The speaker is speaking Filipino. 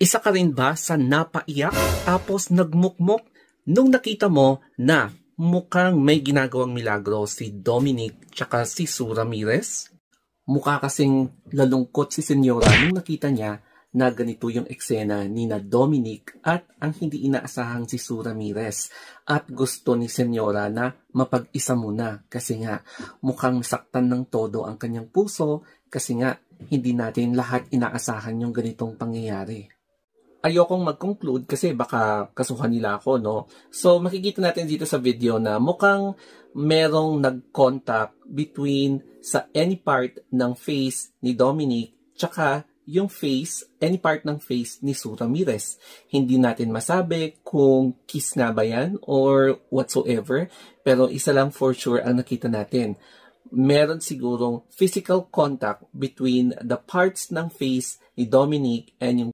Isa ka rin ba sa napaiyak tapos nagmukmok nung nakita mo na mukhang may ginagawang milagro si Dominic tsaka si Sue Ramirez? Mukha kasing lalungkot si Senyora nung nakita niya na ganito yung eksena ni na Dominic at ang hindi inaasahang si Sue Ramirez. At gusto ni Senyora na mapag-isa muna kasi nga mukhang saktan ng todo ang kanyang puso kasi nga hindi natin lahat inaasahan yung ganitong pangyayari. Ayokong mag-conclude kasi baka kasuhan nila ako, no? So, makikita natin dito sa video na mukhang merong nag-contact between sa any part ng face ni Dominic tsaka yung face, any part ng face ni Sue Ramirez. Hindi natin masabi kung kiss nga ba yan or whatsoever, pero isa lang for sure ang nakita natin. Meron sigurong physical contact between the parts ng face ni Dominic and yung